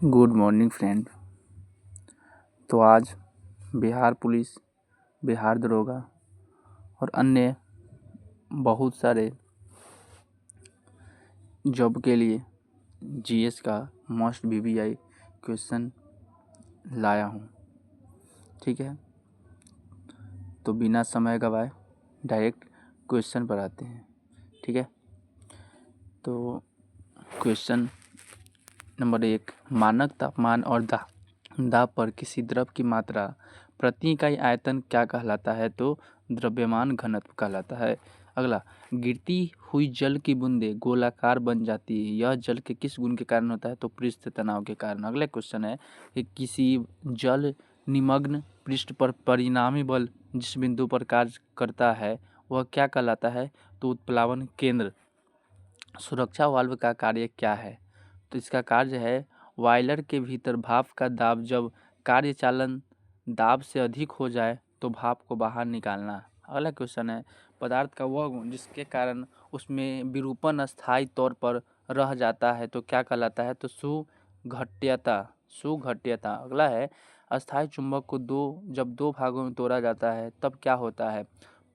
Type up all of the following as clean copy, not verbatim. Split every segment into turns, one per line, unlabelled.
Good morning friend. तो आज Bihar police, Bihar दरोगा और अन्य बहुत सारे जॉब के लिए जीएस का मोस्ट वीवीआई क्वेश्चन लाया हूँ। ठीक है, तो बिना समय गवाए डायरेक्ट क्वेश्चन पर आते हैं। ठीक है, तो क्वेश्चन नंबर 1, मानक तापमान और दाब पर किसी द्रव की मात्रा प्रति इकाई आयतन क्या कहलाता है? तो द्रव्यमान घनत्व कहलाता है। अगला, गिरती हुई जल की बूंदें गोलाकार बन जाती है, यह जल के किस गुण के कारण होता है? तो पृष्ठ तनाव के कारण। अगला क्वेश्चन है कि किसी जल निमग्न पृष्ठ पर परिणामी बल जिस बिंदु पर कार्य करता है वह क्या कहलाता है? तो उत्प्लावन केंद्र। सुरक्षा वाल्व का कार्य क्या है? तो इसका कार्य है बॉयलर के भीतर भाप का दाब जब कार्यचालन दाब से अधिक हो जाए तो भाप को बाहर निकालना। अगला क्वेश्चन है, पदार्थ का वह गुण जिसके कारण उसमें विरूपण अस्थायी तौर पर रह जाता है तो क्या कहलाता है? तो सुघट्यता। अगला है, अस्थायी चुंबक को जब दो भागों में तोड़ा जाता है तब क्या होता है?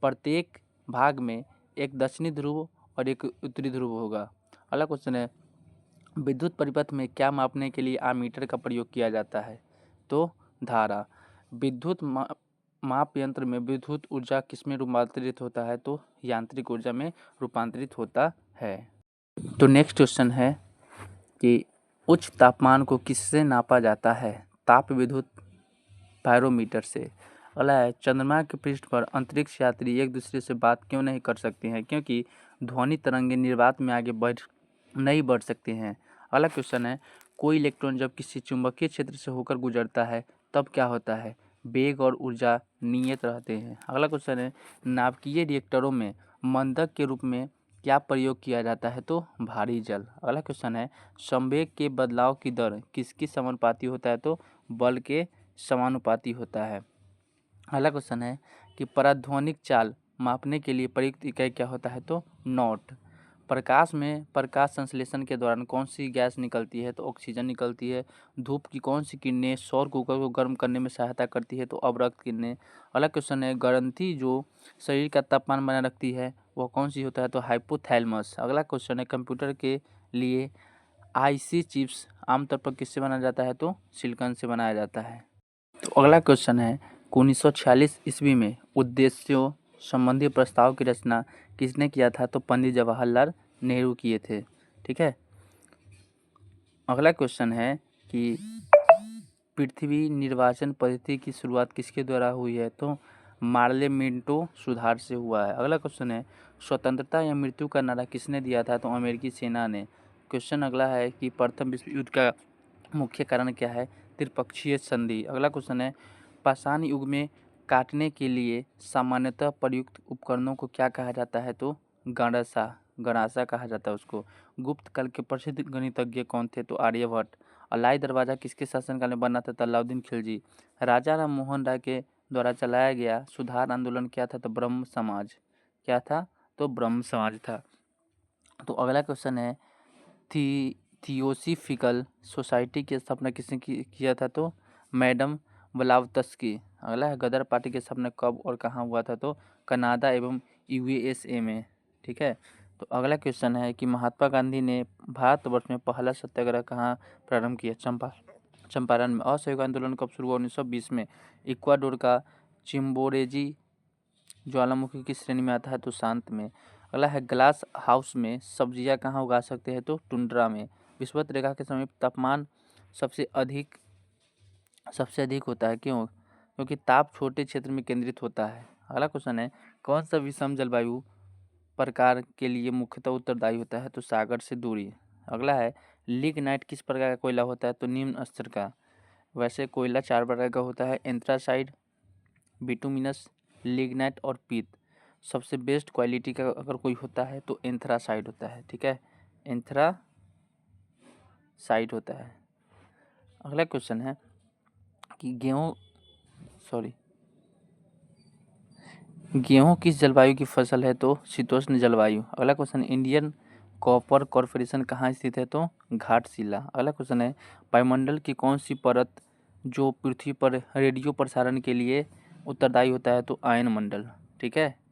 प्रत्येक भाग में एक दक्षिणी ध्रुव और एक उत्तरी ध्रुव होगा। अगला क्वेश्चन है, विद्युत परिपथ में क्या मापने के लिए आमीटर का प्रयोग किया जाता है? तो धारा। विद्युत माप यंत्र में विद्युत ऊर्जा किसमें रूपांतरित होता है? तो यांत्रिक ऊर्जा में रूपांतरित होता है। तो नेक्स्ट क्वेश्चन है कि उच्च तापमान को किससे नापा जाता है? ताप विद्युत पायरोमीटर से। अगला है, चंद्रमा के पृष्ठ पर अंतरिक्ष यात्री एक दूसरे से बात क्यों नहीं कर सकते हैं? क्योंकि ध्वनि तरंगे निर्वात में आगे नहीं बढ़ सकते हैं। अगला क्वेश्चन है, कोई इलेक्ट्रॉन जब किसी चुंबकीय क्षेत्र से होकर गुजरता है तब क्या होता है? वेग और ऊर्जा नियत रहते हैं। अगला क्वेश्चन है, नाभिकीय रिएक्टरों में मंदक के रूप में क्या प्रयोग किया जाता है? तो भारी जल। अगला क्वेश्चन है, संवेग के बदलाव की दर किसकी समानुपाती होता है? तो बल के समानुपाती होता है। अगला क्वेश्चन है कि पराध्वनिक चाल मापने के लिए प्रयुक्त इकाई क्या होता है? तो नॉट। प्रकाश संश्लेषण के दौरान कौन सी गैस निकलती है? तो ऑक्सीजन निकलती है। धूप की कौन सी किरणें सौर कुकर को गर्म करने में सहायता करती है? तो अवरक्त किरणें। अगला क्वेश्चन है, ग्रंथि जो शरीर का तापमान बनाए रखती है वह कौन सी होता है? तो हाइपोथैलेमस। अगला क्वेश्चन है, कंप्यूटर के लिए आईसी चिप्स आमतौर पर किससे बनाया जाता है? तो सिलिकॉन से बनाया जाता है। तो अगला क्वेश्चन है, 1946 ईस्वी में उद्देश्यों संबंधी प्रस्ताव की रचना किसने किया था? तो पंडित जवाहरलाल नेहरू किए थे। ठीक है, अगला क्वेश्चन है कि पृथ्वी निर्वाचन पद्धति की शुरुआत किसके द्वारा हुई है? तो मार्ले मिंटो सुधार से हुआ है। अगला क्वेश्चन है, स्वतंत्रता या मृत्यु का नारा किसने दिया था? तो अमेरिकी सेना ने। क्वेश्चन अगला है कि प्रथम विश्व युद्ध का मुख्य कारण क्या है? त्रिपक्षीय संधि। अगला क्वेश्चन है, पाषाण युग में काटने के लिए सामान्यतः प्रयुक्त उपकरणों को क्या कहा जाता है? तो गणासा कहा जाता है उसको। गुप्त काल के प्रसिद्ध गणितज्ञ कौन थे? तो आर्यभट्ट। अलाई दरवाजा किसके शासनकाल में बना था? तो अलाउद्दीन खिलजी। राजा राम मोहन राय के द्वारा चलाया गया सुधार आंदोलन क्या था? तो ब्रह्म समाज। क्या था? तो ब्रह्म समाज था। तो अगला क्वेश्चन है, थियोसॉफिकल सोसाइटी की स्थापना किसने किया था? तो मैडम ब्लावत्स्की। अगला है, गदर पार्टी की स्थापना कब और कहाँ हुआ था? तो कनाडा एवं यूएसए में। ठीक है, तो अगला क्वेश्चन है कि महात्मा गांधी ने भारतवर्ष में पहला सत्याग्रह कहाँ प्रारंभ किया? चंपारण में। असहयोग आंदोलन कब शुरू हुआ? 1920 में। इक्वाडोर का चिम्बोरेजी ज्वालामुखी की श्रेणी में आता है? तो शांत में। अगला है, ग्लास हाउस में सब्जियां कहाँ उगा सकते हैं? तो टुंड्रा में। विषुवत रेखा के समीप तापमान सबसे अधिक होता है, क्यों? क्योंकि ताप छोटे क्षेत्र में केंद्रित होता है। अगला क्वेश्चन है, कौन सा विषम जलवायु प्रकार के लिए मुख्यतः उत्तरदायी होता है? तो सागर से दूरी। अगला है, लिग्नाइट किस प्रकार का कोयला होता है? तो निम्न स्तर का। वैसे कोयला 4 प्रकार का होता है, एंथ्रासाइड, बिटुमिनस, लिग्नाइट और पीत। सबसे बेस्ट क्वालिटी का अगर कोई होता है तो एंथ्रासाइड होता है। ठीक है, एंथ्रासाइड होता है। अगला क्वेश्चन है कि गेहूं किस जलवायु की फसल है? तो शीतोष्ण जलवायु। अगला क्वेश्चन, इंडियन कॉपर कॉरपोरेशन कहाँ स्थित है? तो घाटशिला। अगला क्वेश्चन है, वायुमंडल की कौन सी परत जो पृथ्वी पर रेडियो प्रसारण के लिए उत्तरदायी होता है? तो आयन मंडल। ठीक है।